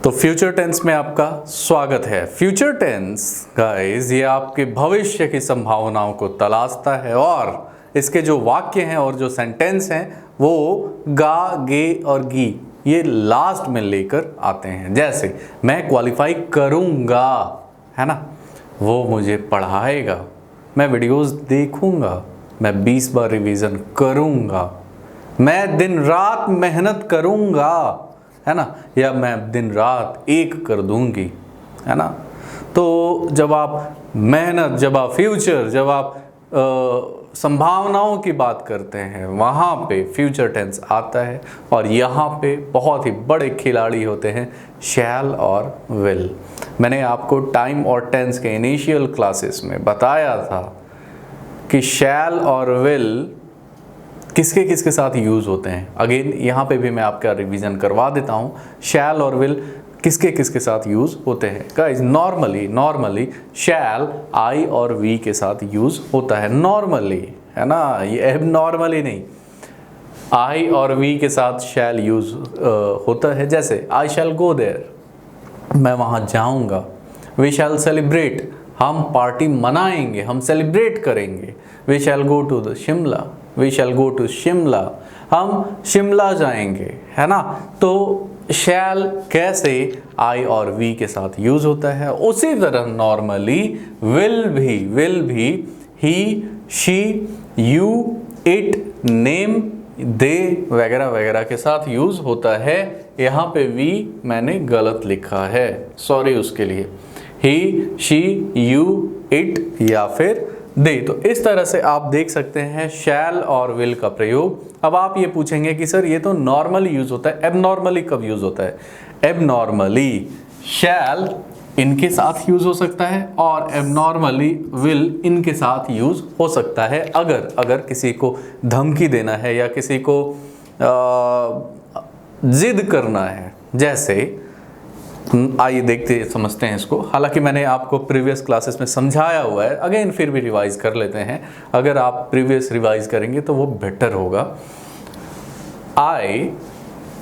तो future tense में आपका स्वागत है। फ्यूचर टेंस गाइस ये आपके भविष्य की संभावनाओं को तलाशता है और इसके जो वाक्य हैं और जो सेंटेंस हैं वो गा, गे और गी ये लास्ट में लेकर आते हैं। जैसे मैं क्वालिफाई करूँगा, है ना, वो मुझे पढ़ाएगा, मैं वीडियोस देखूँगा, मैं 20 बार रिवीजन करूँगा, मैं दिन रात मेहनत करूँगा, है ना, या मैं दिन रात एक कर दूंगी, है ना। तो जब आप मेहनत, जब आप फ्यूचर, जब आप संभावनाओं की बात करते हैं वहाँ पे फ्यूचर टेंस आता है। और यहाँ पे बहुत ही बड़े खिलाड़ी होते हैं शैल और विल। मैंने आपको टाइम और टेंस के इनिशियल क्लासेस में बताया था कि शैल और विल किसके किसके साथ यूज़ होते हैं। अगेन यहाँ पे भी मैं आपका रिवीजन करवा देता हूँ। शैल और विल किसके किसके साथ यूज़ होते हैं गाइस। नॉर्मली शैल आई और वी के साथ यूज़ होता है नॉर्मली, है ना, ये एबनॉर्मली नहीं। आई और वी के साथ शैल यूज़ होता है। जैसे आई शैल गो देयर, मैं वहाँ जाऊँगा। वी शैल सेलिब्रेट, हम पार्टी मनाएंगे, हम सेलिब्रेट करेंगे। We shall go to the Shimla, we shall go to Shimla, हम शिमला जाएंगे, है ना। तो शैल कैसे आई और वी के साथ यूज होता है, उसी तरह नॉर्मली विल भी ही, शी, यू, इट, नेम, दे वगैरह वगैरह के साथ यूज होता है। यहाँ पे वी मैंने गलत लिखा है, सॉरी उसके लिए। ही, शी, यू, इट या फिर दे। तो इस तरह से आप देख सकते हैं शैल और विल का प्रयोग। अब आप ये पूछेंगे कि सर ये तो नॉर्मली यूज होता है, एबनॉर्मली कब यूज होता है। एबनॉर्मली शैल इनके साथ यूज हो सकता है और एबनॉर्मली विल इनके साथ यूज हो सकता है। अगर किसी को धमकी देना है या किसी को जिद करना है। जैसे आइए देखते समझते हैं इसको। हालांकि मैंने आपको प्रीवियस क्लासेस में समझाया हुआ है, अगेन फिर भी रिवाइज कर लेते हैं। अगर आप प्रीवियस रिवाइज करेंगे तो वो बेटर होगा। आई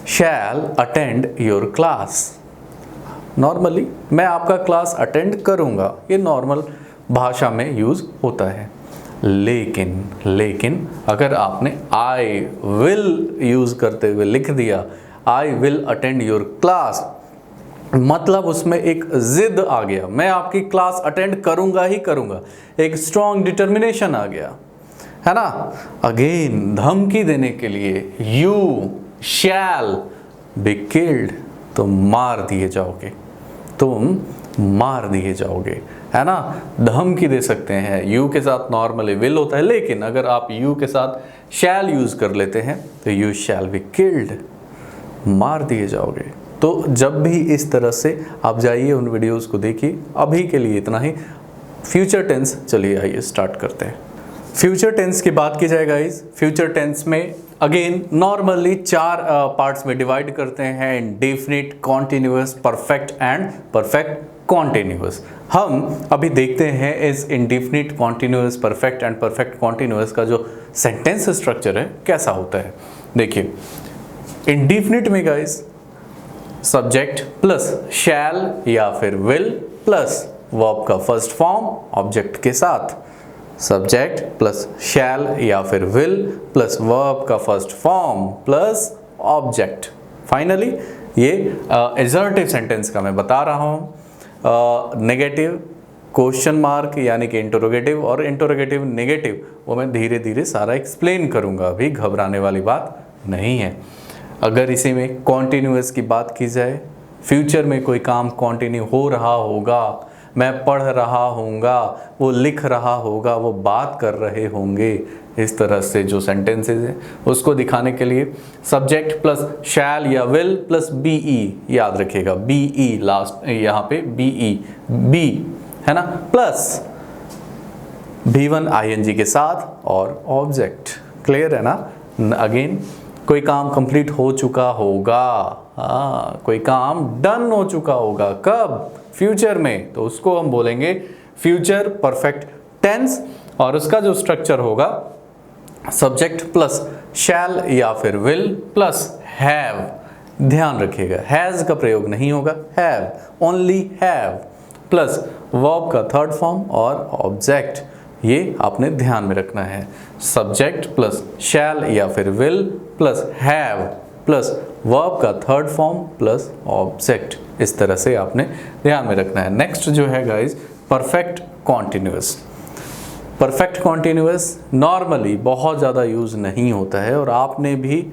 शैल अटेंड योर क्लास, नॉर्मली मैं आपका क्लास अटेंड करूंगा, ये नॉर्मल भाषा में यूज होता है। लेकिन अगर आपने आई विल यूज करते हुए लिख दिया I will attend your class, मतलब उसमें एक जिद आ गया, मैं आपकी क्लास अटेंड करूंगा ही करूंगा, एक स्ट्रॉन्ग डिटर्मिनेशन आ गया, है ना। अगेन धमकी देने के लिए यू शैल बी किल्ड, तुम मार दिए जाओगे, है ना। धमकी दे सकते हैं। यू के साथ नॉर्मली विल होता है, लेकिन अगर आप यू के साथ शैल यूज कर लेते हैं तो यू शैल बी किल्ड, मार दिए जाओगे। तो जब भी इस तरह से आप जाइए उन वीडियोस को देखिए। अभी के लिए इतना ही। फ्यूचर टेंस चलिए आइए स्टार्ट करते हैं। फ्यूचर टेंस की बात की जाए गाइस, फ्यूचर टेंस में अगेन नॉर्मली 4 पार्ट्स में डिवाइड करते हैं, indefinite, continuous, perfect and perfect continuous. हम अभी देखते हैं इस indefinite, continuous, perfect and perfect continuous का जो सेंटेंस स्ट्रक्चर है कैसा होता है। देखिए इंडेफिनिट में गाइस सब्जेक्ट प्लस शैल या फिर विल प्लस वर्ब का फर्स्ट फॉर्म ऑब्जेक्ट के साथ, सब्जेक्ट प्लस शैल या फिर विल प्लस वर्ब का first form plus object. Finally ये एजर्टिव सेंटेंस का मैं बता रहा हूँ। नेगेटिव, क्वेश्चन मार्क यानी कि इंटरोगेटिव, और इंटरोगेटिव नेगेटिव वो मैं धीरे धीरे सारा एक्सप्लेन करूँगा, अभी घबराने वाली बात नहीं है। अगर इसी में कॉन्टिन्यूअस की बात की जाए, फ्यूचर में कोई काम कंटिन्यू हो रहा होगा, मैं पढ़ रहा हूँगा, वो लिख रहा होगा, वो बात कर रहे होंगे, इस तरह से जो सेंटेंसेस हैं उसको दिखाने के लिए सब्जेक्ट प्लस शैल या विल प्लस बीई, याद रखिएगा बीई लास्ट, यहाँ पे बी है ना, प्लस V1 ING के साथ और ऑब्जेक्ट। क्लियर है ना। अगेन कोई काम कंप्लीट हो चुका होगा, कोई काम डन हो चुका होगा, कब, फ्यूचर में, तो उसको हम बोलेंगे फ्यूचर परफेक्ट टेंस। और उसका जो स्ट्रक्चर होगा सब्जेक्ट प्लस शैल या फिर विल प्लस हैव, ध्यान रखिएगा, हैज़ का प्रयोग नहीं होगा, have, only have, plus verb का थर्ड फॉर्म और ऑब्जेक्ट, ये आपने ध्यान में रखना है। सब्जेक्ट प्लस शैल या फिर will plus have plus verb का थर्ड फॉर्म प्लस ऑब्जेक्ट, इस तरह से आपने ध्यान में रखना है। नेक्स्ट जो है guys perfect continuous. Perfect continuous normally बहुत ज़्यादा यूज़ नहीं होता है और आपने भी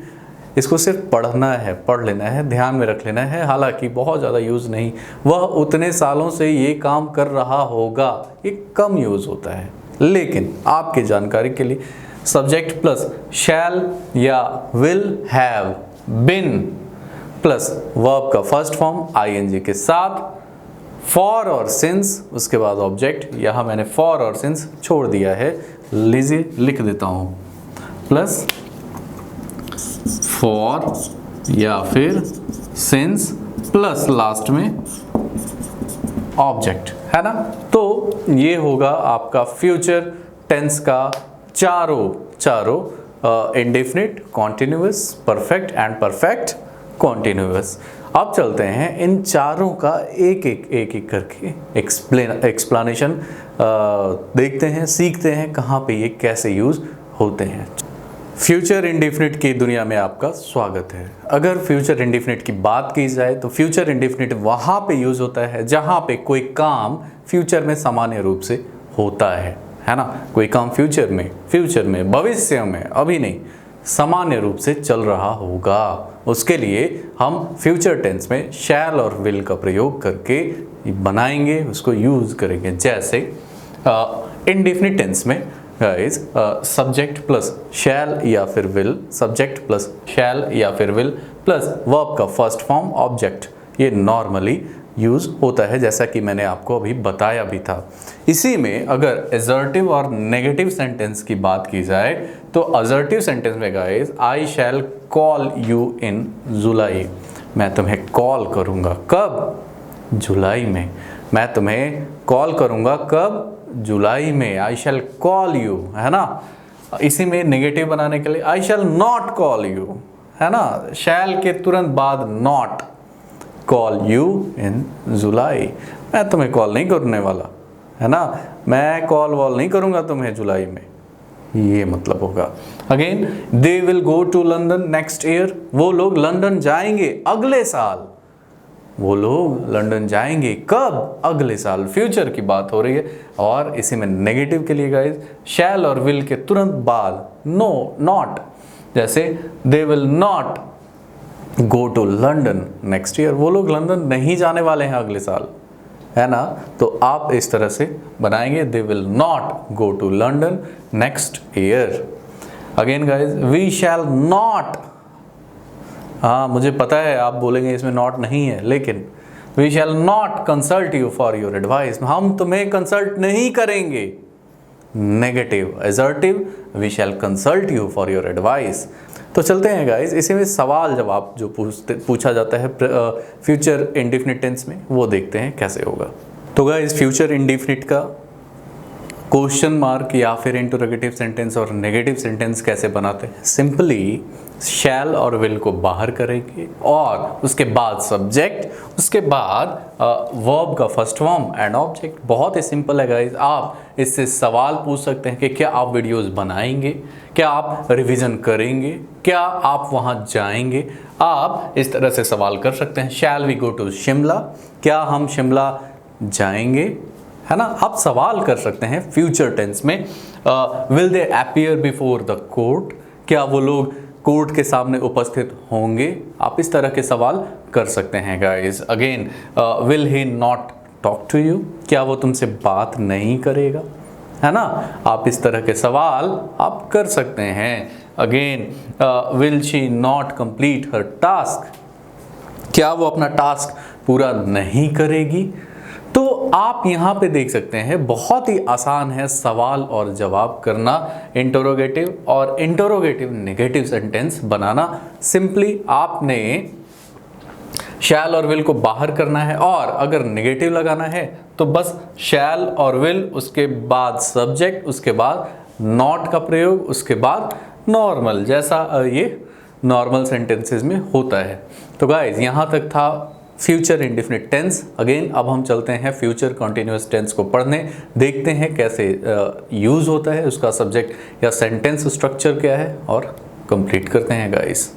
इसको सिर्फ पढ़ना है, पढ़ लेना है, ध्यान में रख लेना है। हालांकि बहुत ज़्यादा यूज़ नहीं, वह उतने सालों से ये काम कर रहा होगा, ये कम यूज़ होता है। लेकिन आपकी जानकारी के लिए सब्जेक्ट प्लस शैल या will have been plus verb का फर्स्ट फॉर्म आईएनजी के साथ, फॉर और सिंस, उसके बाद ऑब्जेक्ट, यहाँ मैंने फॉर और सिंस छोड़ दिया है, लीजिए लिख देता हूँ, प्लस फॉर या फिर सिंस प्लस लास्ट में ऑब्जेक्ट, है ना। तो ये होगा आपका फ्यूचर टेंस का चारों indefinite, continuous, perfect and perfect continuous. अब चलते हैं इन चारों का एक एक करके एक्सप्लेनेशन देखते हैं, सीखते हैं कहाँ पे ये कैसे यूज़ होते हैं। फ्यूचर इंडेफिनिट की दुनिया में आपका स्वागत है। अगर फ्यूचर इंडेफिनिट की बात की जाए तो फ्यूचर इंडेफिनिट वहाँ पे यूज़ होता है जहाँ पे कोई काम फ्यूचर में सामान्य रूप से होता है ना। कोई काम फ्यूचर में, भविष्य में, अभी नहीं, सामान्य रूप से चल रहा होगा, उसके लिए हम फ्यूचर टेंस में शैल और विल का प्रयोग करके बनाएंगे, उसको यूज़ करेंगे। जैसे इंडेफिनिट टेंस में गाइस सब्जेक्ट प्लस शैल या फिर विल, सब्जेक्ट प्लस शैल या फिर विल प्लस वर्ब का फर्स्ट फॉर्म ऑब्जेक्ट, ये नॉर्मली यूज़ होता है, जैसा कि मैंने आपको अभी बताया भी था। इसी में अगर असर्टिव और नेगेटिव सेंटेंस की बात की जाए तो असर्टिव सेंटेंस में guys I shall call you in July, मैं तुम्हें कॉल करूँगा कब, जुलाई में। मैं तुम्हें कॉल करूँगा कब, जुलाई में। आई शैल कॉल यू, है ना। इसी में नेगेटिव बनाने के लिए आई शैल नॉट कॉल यू, है ना, शैल के तुरंत बाद not, call you in July, मैं तुम्हें कॉल नहीं करने वाला, है ना, मैं कॉल वॉल नहीं करूँगा तुम्हें जुलाई में, ये मतलब होगा। Again they will go to London next year, वो लोग लंदन जाएंगे अगले साल, वो लोग लंदन जाएंगे कब, अगले साल, फ्यूचर की बात हो रही है। और इसी में नेगेटिव के लिए गाइस शैल और विल के तुरंत बाद नो, नॉट, जैसे they will not go to London next year, वो लोग लंदन नहीं जाने वाले हैं अगले साल, है ना। तो आप इस तरह से बनाएंगे, they will not go to London next year. Again guys we shall not, हाँ मुझे पता है आप बोलेंगे इसमें नॉट नहीं है, लेकिन we shall not consult you for your advice, हम तुम्हें कंसल्ट नहीं करेंगे। Negative assertive we shall consult you for your advice. तो चलते हैं गाइज, इसी में सवाल जवाब जो पूछा जाता है फ्यूचर इंडेफिनिट टेंस में, वो देखते हैं कैसे होगा। तो गाइज फ्यूचर इंडेफिनिट का क्वेश्चन मार्क या फिर इंटरोगेटिव सेंटेंस और नेगेटिव सेंटेंस कैसे बनाते हैं, सिंपली शैल और विल को बाहर करेंगे और उसके बाद सब्जेक्ट, उसके बाद वर्ब का फर्स्ट फॉर्म एंड ऑब्जेक्ट। बहुत ही सिंपल है गाइज। आप इससे सवाल पूछ सकते हैं कि क्या आप वीडियोस बनाएंगे, क्या आप रिवीजन करेंगे, क्या आप वहाँ जाएंगे, आप इस तरह से सवाल कर सकते हैं। Shall we go to Shimla, क्या हम शिमला जाएंगे, है ना। आप सवाल कर सकते हैं फ्यूचर टेंस में। Will they appear before the court, क्या वो लोग कोर्ट के सामने उपस्थित होंगे, आप इस तरह के सवाल कर सकते हैं guys. Again will he not talk to you, क्या वो तुमसे बात नहीं करेगा, है ना। आप इस तरह के सवाल आप कर सकते हैं। Again will she not complete her task, क्या वो अपना टास्क पूरा नहीं करेगी। तो आप यहाँ पे देख सकते हैं बहुत ही आसान है सवाल और जवाब करना, इंटरोगेटिव और इंटरोगेटिव नेगेटिव सेंटेंस बनाना। सिंपली आपने शैल और विल को बाहर करना है और अगर नेगेटिव लगाना है तो बस शैल और विल, उसके बाद सब्जेक्ट, उसके बाद नॉट का प्रयोग, उसके बाद नॉर्मल, जैसा ये नॉर्मल सेंटेंसेस में होता है। तो गाइज यहाँ तक था फ्यूचर इंडेफिनिट टेंस। अगेन अब हम चलते हैं फ्यूचर कंटिन्यूअस टेंस को पढ़ने, देखते हैं कैसे यूज़ होता है, उसका सब्जेक्ट या सेंटेंस स्ट्रक्चर क्या है, और कंप्लीट करते हैं गाइस।